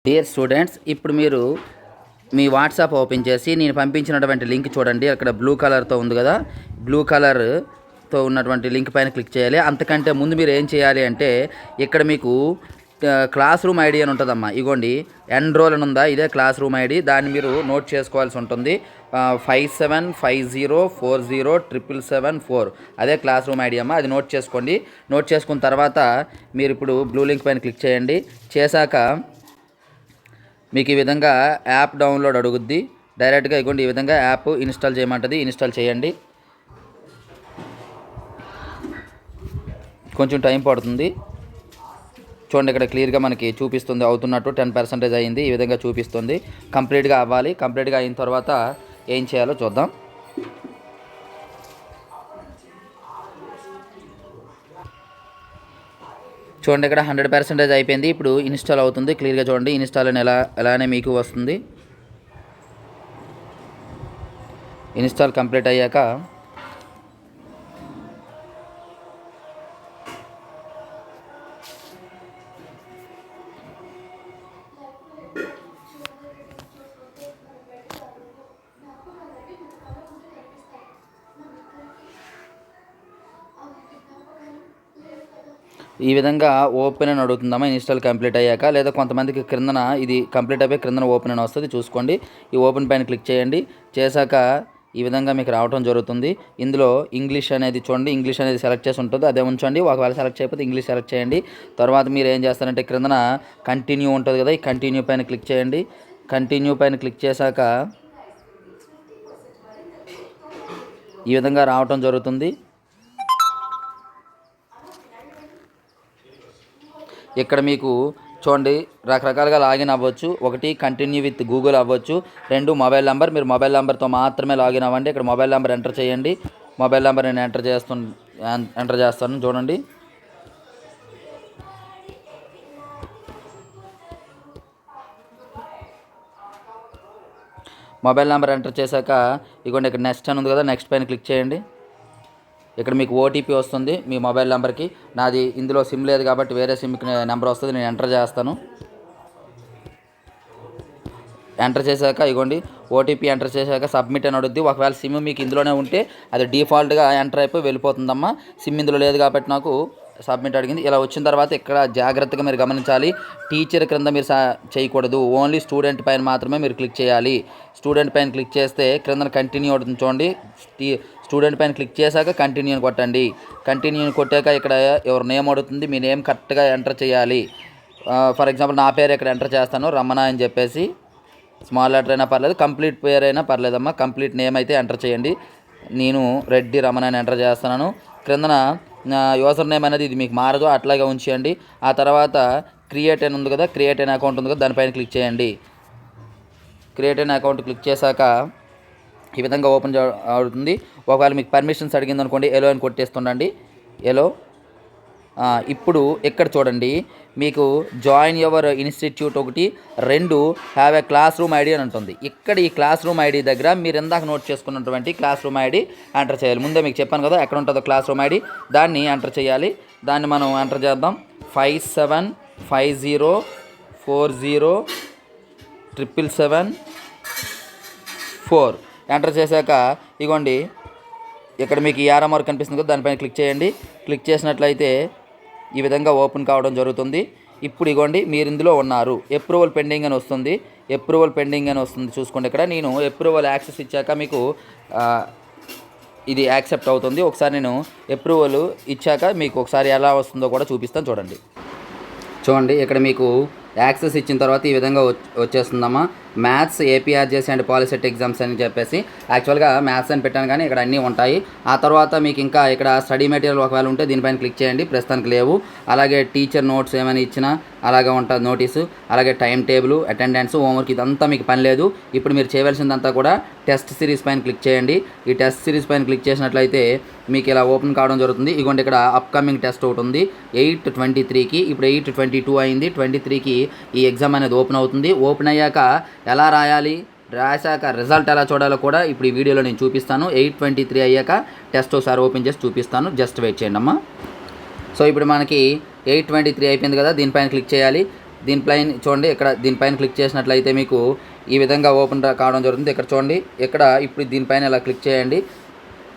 Dear students, ఇప్పుడు మీరు మీ WhatsApp open చేసి నేను పంపించినటువంటి లింక్ చూడండి. అక్కడ బ్లూ కలర్తో ఉంది కదా, బ్లూ కలర్తో ఉన్నటువంటి లింక్ పైన క్లిక్ చేయాలి. అంతకంటే ముందు మీరు ఏం చేయాలి అంటే, ఇక్కడ మీకు క్లాస్ రూమ్ ఐడి అని ఉంటుందమ్మా. ఇగోండి, ఎన్రోల్ అని ఉందా, ఇదే క్లాస్ రూమ్ ఐడి. దాన్ని మీరు నోట్ చేసుకోవాల్సి ఉంటుంది. 5750407774 అదే క్లాస్ రూమ్ ఐడి అమ్మా. అది నోట్ చేసుకోండి. నోట్ చేసుకున్న తర్వాత మీరు ఇప్పుడు బ్లూ లింక్ పైన క్లిక్ చేయండి. చేశాక మీకు ఈ విధంగా యాప్ డౌన్లోడ్ అడుగుద్ది. డైరెక్ట్గా ఇగోండి ఈ విధంగా యాప్ ఇన్స్టాల్ చేయమంటుంది. ఇన్స్టాల్ చేయండి. కొంచెం టైం పడుతుంది. చూడండి, ఇక్కడ క్లియర్గా మనకి చూపిస్తుంది అవుతున్నట్టు 10% అయింది. ఈ విధంగా చూపిస్తుంది. కంప్లీట్గా అవ్వాలి. కంప్లీట్గా అయిన తర్వాత ఏం చేయాలో చూద్దాం. చూడండి, ఇక్కడ 100% అయిపోయింది. ఇప్పుడు ఇన్స్టాల్ అవుతుంది. క్లియర్గా చూడండి. ఇన్స్టాల్ అని ఎలానే మీకు వస్తుంది. ఇన్స్టాల్ కంప్లీట్ అయ్యాక ఈ విధంగా ఓపెన్ అని అడుగుతుందమ్మా. ఇన్స్టాల్ కంప్లీట్ అయ్యాక, లేదా కొంతమందికి క్రిందన ఇది కంప్లీట్ అయిపోయి క్రిందన ఓపెన్ అని వస్తుంది. చూసుకోండి. ఈ ఓపెన్ పైన క్లిక్ చేయండి. చేశాక ఈ విధంగా మీకు రావడం జరుగుతుంది. ఇందులో ఇంగ్లీష్ అనేది చూడండి, ఇంగ్లీష్ అనేది సెలెక్ట్ చేసి ఉంటుంది, అదే ఉంచండి. ఒకవేళ సెలెక్ట్ చేయకపోతే ఇంగ్లీష్ సెలెక్ట్ చేయండి. తర్వాత మీరు ఏం చేస్తారంటే, క్రిందన కంటిన్యూ ఉంటుంది కదా, ఈ కంటిన్యూ పైన క్లిక్ చేయండి. కంటిన్యూ పైన క్లిక్ చేశాక ఈ విధంగా రావటం జరుగుతుంది. ఇక్కడ మీకు చూడండి రకరకాలుగా లాగిన్ అవ్వచ్చు. ఒకటి కంటిన్యూ విత్ గూగుల్ అవ్వచ్చు. 2 మొబైల్ నెంబర్. మీరు మొబైల్ నెంబర్తో మాత్రమే లాగిన్ అవ్వండి. ఇక్కడ మొబైల్ నెంబర్ ఎంటర్ చేయండి. మొబైల్ నెంబర్ నేను ఎంటర్ చేస్తాను. చూడండి, మొబైల్ నెంబర్ ఎంటర్ చేశాక ఇదిగోండి ఇక్కడ నెక్స్ట్ అని ఉంది కదా, నెక్స్ట్ పైన క్లిక్ చేయండి. ఇక్కడ మీకు ఓటీపీ వస్తుంది మీ మొబైల్ నెంబర్కి. నాది ఇందులో సిమ్ లేదు కాబట్టి వేరే సిమ్కి నెంబర్ వస్తుంది. నేను ఎంటర్ చేస్తాను. ఎంటర్ చేశాక ఇగోండి ఓటీపీ ఎంటర్ చేశాక సబ్మిట్ అని అడుగుద్ది. ఒకవేళ సిమ్ మీకు ఇందులోనే ఉంటే అది డిఫాల్ట్గా ఎంటర్ అయిపోయి వెళ్ళిపోతుందమ్మా. సిమ్ ఇందులో లేదు కాబట్టి నాకు సబ్మిట్ అడిగింది. ఇలా వచ్చిన తర్వాత ఇక్కడ జాగ్రత్తగా మీరు గమనించాలి. టీచర్ క్రింద మీరు చేయకూడదు. ఓన్లీ స్టూడెంట్ పైన మాత్రమే మీరు క్లిక్ చేయాలి. స్టూడెంట్ పైన క్లిక్ చేస్తే క్రింద కంటిన్యూ అవుతుంది చూడండి. స్టూడెంట్ పైన క్లిక్ చేశాక కంటిన్యూని కొట్టండి. కంటిన్యూని కొట్టాక ఇక్కడ ఎవరు నేమ్ అడుగుతుంది. మీ నేమ్ కరెక్ట్గా ఎంటర్ చేయాలి. ఫర్ ఎగ్జాంపుల్ నా పేరు ఇక్కడ ఎంటర్ చేస్తాను, రమణ అని చెప్పేసి. స్మాల్ లెటర్ అయినా పర్లేదు, కంప్లీట్ పేరు అయినా పర్లేదమ్మా. కంప్లీట్ నేమ్ అయితే ఎంటర్ చేయండి. నేను రెడ్డి రమణ అని ఎంటర్ చేస్తున్నాను. క్రిందన యూజర్ నేమ్ అనేది ఇది మీకు మారదు, అట్లాగే ఉంచేయండి. ఆ తర్వాత క్రియేట్ అని ఉంది కదా, క్రియేట్ అయిన అకౌంట్ ఉంది కదా, దానిపైన క్లిక్ చేయండి. క్రియేట్ అయిన అకౌంట్ క్లిక్ చేశాక ఈ విధంగా ఓపెన్ అవుతుంది. ఒకవేళ మీకు పర్మిషన్స్ అడిగింది అనుకోండి, ఎలో అని కొట్టేస్తుండండి. ఎలో. ఇప్పుడు ఇక్కడ చూడండి, మీకు జాయిన్ యువర్ ఇన్స్టిట్యూట్ ఒకటి, 2 have a class room ID అని ఉంటుంది. ఇక్కడ ఈ క్లాస్ రూమ్ ఐడి దగ్గర మీరు ఇందాక నోట్ చేసుకున్నటువంటి క్లాస్ రూమ్ ఐడి ఎంటర్ చేయాలి. ముందే మీకు చెప్పాను కదా ఎక్కడ ఉంటుందో క్లాస్ రూమ్ ఐడి, దాన్ని ఎంటర్ చేయాలి. దాన్ని మనం ఎంటర్ చేద్దాం. 5750407774 ఎంటర్ చేశాక ఇగోండి ఇక్కడ మీకు యారో మార్క్ కనిపిస్తుంది కదా, దానిపైన క్లిక్ చేయండి. క్లిక్ చేసినట్లయితే ఈ విధంగా ఓపెన్ కావడం జరుగుతుంది. ఇప్పుడు ఇగోండి మీరు ఇందులో ఉన్నారు. అప్రూవల్ పెండింగ్ అని వస్తుంది. అప్రూవల్ పెండింగ్ అని వస్తుంది. చూసుకోండి, ఇక్కడ నేను అప్రూవల్ యాక్సెస్ ఇచ్చాక మీకు ఇది యాక్సెప్ట్ అవుతుంది. ఒకసారి నేను అప్రూవల్ ఇచ్చాక మీకు ఒకసారి ఎలా వస్తుందో కూడా చూపిస్తాను. చూడండి ఇక్కడ మీకు యాక్సెస్ ఇచ్చిన తర్వాత ఈ విధంగా వచ్చేస్తుందమ్మా. Maths APRJC and POLYCET exams అని చెప్పేసి. యాక్చువల్గా మ్యాథ్స్ అని పెట్టాను కానీ ఇక్కడ అన్నీ ఉంటాయి. ఆ తర్వాత మీకు ఇంకా ఇక్కడ స్టడీ మెటీరియల్ ఒకవేళ ఉంటే దీనిపైన క్లిక్ చేయండి. ప్రస్తుతానికి లేవు. అలాగే టీచర్ నోట్స్ ఏమైనా ఇచ్చినా అలాగే ఉంటుంది నోటీసు. అలాగే టైం టేబుల్, అటెండెన్స్, హోంవర్క్ ఇదంతా మీకు పని లేదు. ఇప్పుడు మీరు చేయవలసిందంతా కూడా టెస్ట్ సిరీస్ పైన క్లిక్ చేయండి. ఈ టెస్ట్ సిరీస్ పైన క్లిక్ చేసినట్లయితే మీకు ఇలా ఓపెన్ కావడం జరుగుతుంది. ఇదిగోండి ఇక్కడ అప్కమింగ్ టెస్ట్ ఒకటి ఉంది 8/23కి. ఇప్పుడు 8/22 అయింది. 23కి ఈ ఎగ్జామ్ అనేది ఓపెన్ అవుతుంది. ఓపెన్ అయ్యాక ఎలా రాయాలి, రాశాక రిజల్ట్ ఎలా చూడాలో కూడా ఇప్పుడు ఈ వీడియోలో నేను చూపిస్తాను. 8/23 అయ్యాక టెస్ట్ ఒకసారి ఓపెన్ చేసి చూపిస్తాను. జస్ట్ వెయిట్ చేయండి అమ్మా. సో ఇప్పుడు మనకి 8/23 అయిపోయింది కదా, దీనిపైన క్లిక్ చేయాలి. దీనిపైన చూడండి, ఇక్కడ దీనిపైన క్లిక్ చేసినట్లయితే మీకు ఈ విధంగా ఓపెన్ కావడం జరుగుతుంది. ఇక్కడ చూడండి, ఇక్కడ ఇప్పుడు దీనిపైన ఇలా క్లిక్ చేయండి.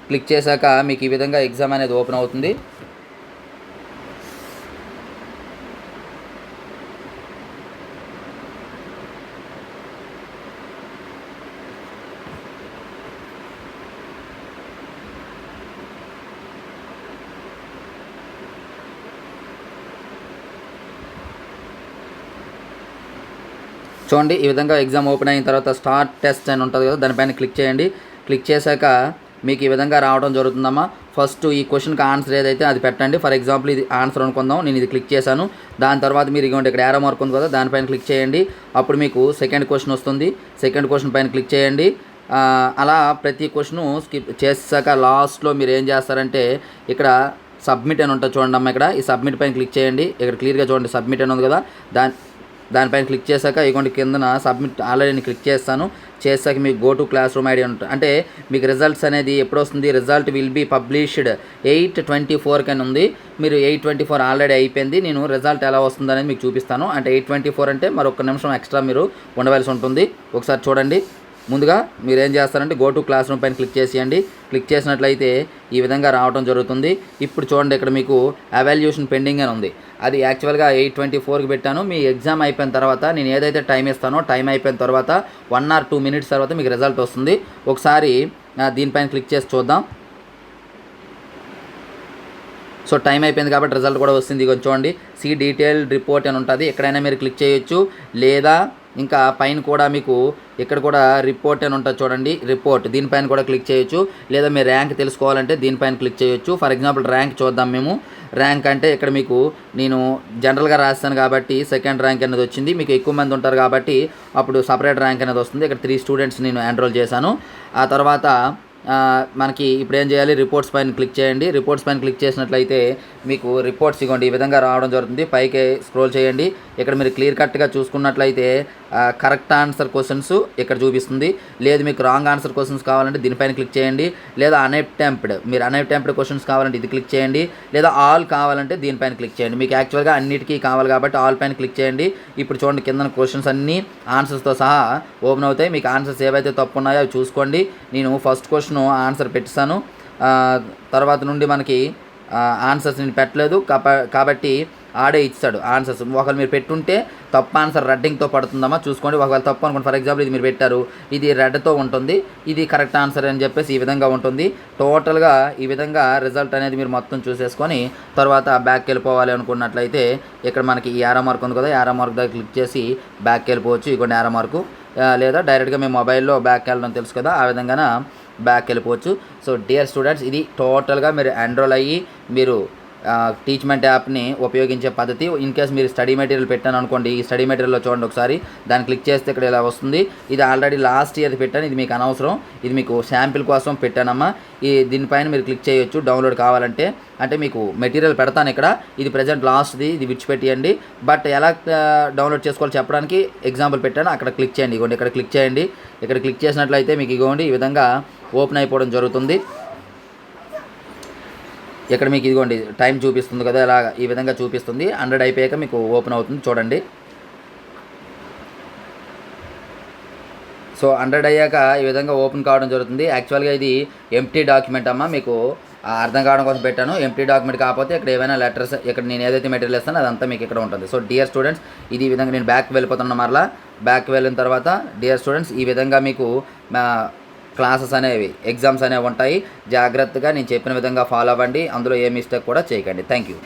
క్లిక్ చేశాక మీకు ఈ విధంగా ఎగ్జామ్ అనేది ఓపెన్ అవుతుంది. చూడండి, ఈ విధంగా ఎగ్జామ్ ఓపెన్ అయిన తర్వాత స్టార్ట్ టెస్ట్ అని ఉంటుంది కదా, దానిపైన క్లిక్ చేయండి. క్లిక్ చేశాక మీకు ఈ విధంగా రావడం జరుగుతుందమ్మా. ఫస్ట్ ఈ క్వశ్చన్కి ఆన్సర్ ఏదైతే అది పెట్టండి. ఫర్ ఎగ్జాంపుల్ ఇది ఆన్సర్ అనుకుందాం, నేను ఇది క్లిక్ చేశాను. దాని తర్వాత మీరు ఇదిగోండి ఇక్కడ యారో మార్క్ ఉంది కదా, దానిపైన క్లిక్ చేయండి. అప్పుడు మీకు సెకండ్ క్వశ్చన్ వస్తుంది. సెకండ్ క్వశ్చన్ పైన క్లిక్ చేయండి. అలా ప్రతి క్వశ్చను స్కిప్ చేసాక లాస్ట్లో మీరు ఏం చేస్తారంటే ఇక్కడ సబ్మిట్ అని ఉంటుంది చూడండి అమ్మ. ఇక్కడ ఈ సబ్మిట్ పైన క్లిక్ చేయండి. ఇక్కడ క్లియర్గా చూడండి సబ్మిట్ అని ఉంది కదా, దానిపైన క్లిక్ చేశాక ఇగోండి కిందన సబ్మిట్ ఆల్రెడీ నేను క్లిక్ చేశాక మీకు go to class room ID ఉంటుంది. అంటే మీకు రిజల్ట్స్ అనేది ఎప్పుడు వస్తుంది, రిజల్ట్ విల్ బీ పబ్లిష్డ్ 8/24 అని ఉంది. మీరు 8/24 ఆల్రెడీ అయిపోయింది. నేను రిజల్ట్ ఎలా వస్తుంది అనేది మీకు చూపిస్తాను. అంటే 8/24 అంటే మరొక నిమిషం ఎక్స్ట్రా మీరు ఉండవలసి ఉంటుంది. ఒకసారి చూడండి. ముందుగా మీరు ఏం చేస్తారంటే గో టు క్లాస్ రూమ్ పైన క్లిక్ చేసేయండి. క్లిక్ చేసినట్లయితే ఈ విధంగా రావడం జరుగుతుంది. ఇప్పుడు చూడండి, ఇక్కడ మీకు ఎవాల్యుయేషన్ పెండింగ్ అని ఉంది. అది యాక్చువల్గా 8/24కి పెట్టాను. మీ ఎగ్జామ్ అయిపోయిన తర్వాత నేను ఏదైతే టైం ఇస్తానో టైం అయిపోయిన తర్వాత 1 or 2 minutes తర్వాత మీకు రిజల్ట్ వస్తుంది. ఒకసారి దీనిపైన క్లిక్ చేసి చూద్దాం. సో టైం అయిపోయింది కాబట్టి రిజల్ట్ కూడా వస్తుంది. ఇక చూడండి, సీ డీటెయిల్డ్ రిపోర్ట్ అని ఉంటుంది. ఎక్కడైనా మీరు క్లిక్ చేయొచ్చు, లేదా ఇంకా పైన కూడా మీకు ఇక్కడ కూడా రిపోర్ట్ అని ఉంటుంది చూడండి, రిపోర్ట్, దీనిపైన కూడా క్లిక్ చేయొచ్చు. లేదా మీ ర్యాంక్ తెలుసుకోవాలంటే దీనిపైన క్లిక్ చేయొచ్చు. ఫర్ ఎగ్జాంపుల్ ర్యాంక్ చూద్దాం మేము. ర్యాంక్ అంటే ఇక్కడ మీకు నేను జనరల్గా రాస్తాను కాబట్టి సెకండ్ ర్యాంక్ అనేది వచ్చింది. మీకు ఎక్కువ మంది ఉంటారు కాబట్టి అప్పుడు సపరేట్ ర్యాంక్ అనేది వస్తుంది. ఇక్కడ 3 స్టూడెంట్స్ నేను ఎన్రోల్ చేశాను. ఆ తర్వాత మనకి ఇప్పుడు ఏం చేయాలి, రిపోర్ట్స్ పైన క్లిక్ చేయండి. రిపోర్ట్స్ పైన క్లిక్ చేసినట్లయితే మీకు రిపోర్ట్స్ ఇవ్వండి ఈ విధంగా రావడం జరుగుతుంది. పైకి స్క్రోల్ చేయండి. ఇక్కడ మీరు క్లియర్ కట్గా చూసుకున్నట్లయితే కరెక్ట్ ఆన్సర్ క్వశ్చన్స్ ఇక్కడ చూపిస్తుంది. లేదు మీకు రాంగ్ ఆన్సర్ క్వశ్చన్స్ కావాలంటే దీనిపైన క్లిక్ చేయండి. లేదా మీరు అన్అటెంప్టెడ్ క్వశ్చన్స్ కావాలంటే ఇది క్లిక్ చేయండి. లేదా ఆల్ కావాలంటే దీనిపైన క్లిక్ చేయండి. మీకు యాక్చువల్గా అన్నిటికీ కావాలి కాబట్టి ఆల్ పైన క్లిక్ చేయండి. ఇప్పుడు చూడండి, కింద క్వశ్చన్స్ అన్నీ ఆన్సర్స్తో సహా ఓపెన్ అవుతాయి. మీకు ఆన్సర్స్ ఏవైతే తప్పు ఉన్నాయో అవి చూసుకోండి. నేను ఫస్ట్ క్వశ్చన్ ఆన్సర్ పెట్టేశాను. తర్వాత నుండి మనకి ఆన్సర్స్ నేను పెట్టలేదు కాబట్టి ఆడే ఇచ్చాడు ఆన్సర్స్. ఒకవేళ మీరు పెట్టుంటే తప్పు ఆన్సర్ రెడ్డింగ్తో పడుతుందమ్మా, చూసుకోండి. ఒకవేళ తప్పు అనుకోండి, ఫర్ ఎగ్జాంపుల్ ఇది మీరు పెట్టారు, ఇది రెడ్తో ఉంటుంది, ఇది కరెక్ట్ ఆన్సర్ అని చెప్పేసి ఈ విధంగా ఉంటుంది. టోటల్గా ఈ విధంగా రిజల్ట్ అనేది మీరు మొత్తం చూసేసుకొని తర్వాత బ్యాక్కి వెళ్ళిపోవాలి అనుకున్నట్లయితే ఇక్కడ మనకి ఈ యారో మార్క్ ఉంది కదా, యారో మార్క్ దగ్గర క్లిక్ చేసి బ్యాక్కి వెళ్ళిపోవచ్చు. ఇదిగోండి యారో మార్కు. లేదా డైరెక్ట్గా మేము మొబైల్లో బ్యాక్ వెళ్ళడం తెలుసు కదా, ఆ విధంగా బ్యాక్ వెళ్ళిపోవచ్చు. సో డియర్ స్టూడెంట్స్, ఇది టోటల్గా మీరు ఎన్రోల్ అయ్యి మీరు టీచ్మెంట్ యాప్ని ఉపయోగించే పద్ధతి. ఇన్ కేస్ మీరు స్టడీ మెటీరియల్ పెట్టాను అనుకోండి, ఈ స్టడీ మెటీరియల్లో చూడండి ఒకసారి, దాన్ని క్లిక్ చేస్తే ఇక్కడ ఇలా వస్తుంది. ఇది ఆల్రెడీ లాస్ట్ ఇయర్ పెట్టాను, ఇది మీకు అనవసరం, ఇది మీకు శాంపిల్ కోసం పెట్టానమ్మా. దీనిపైన మీరు క్లిక్ చేయొచ్చు డౌన్లోడ్ కావాలంటే. అంటే మీకు మెటీరియల్ పెడతాను ఇక్కడ, ఇది ప్రజెంట్ లాస్ట్ది, ఇది విడిచిపెట్టేయండి. బట్ ఎలా డౌన్లోడ్ చేసుకోవాలో చెప్పడానికి ఎగ్జాంపుల్ పెట్టాను, అక్కడ క్లిక్ చేయండి. ఇగోండి ఇక్కడ క్లిక్ చేయండి. ఇక్కడ క్లిక్ చేసినట్లయితే మీకు ఇగోండి ఈ విధంగా ఓపెన్ అయిపోవడం జరుగుతుంది. ఇక్కడ మీకు ఇదిగోండి టైం చూపిస్తుంది కదా, ఇలా ఈ విధంగా చూపిస్తుంది. 100 అయిపోయాక మీకు ఓపెన్ అవుతుంది చూడండి. సో 100 అయ్యాక ఈ విధంగా ఓపెన్ కావడం జరుగుతుంది. యాక్చువల్గా ఇది ఎంప్టీ డాక్యుమెంట్ అమ్మ, మీకు అర్థం కావడం కోసం పెట్టాను. ఎంప్టీ డాక్యుమెంట్ కాకపోతే ఇక్కడ ఏమైనా లెటర్స్, ఇక్కడ నేను ఏదైతే మెటీరియల్ ఇస్తానో అదంతా మీకు ఇక్కడ ఉంటుంది. సో డియర్ స్టూడెంట్స్, ఇది ఈ విధంగా నేను బ్యాక్ వెళ్ళిపోతున్నా. మరలా బ్యాక్ వెళ్ళిన తర్వాత డియర్ స్టూడెంట్స్ ఈ విధంగా మీకు క్లాసెస్ అనేవి, ఎగ్జామ్స్ అనేవి ఉంటాయి. జాగ్రత్తగా నేను చెప్పిన విధంగా ఫాలో అవ్వండి. అందులో ఏ మిస్టేక్ కూడా చేయకండి. Thank you.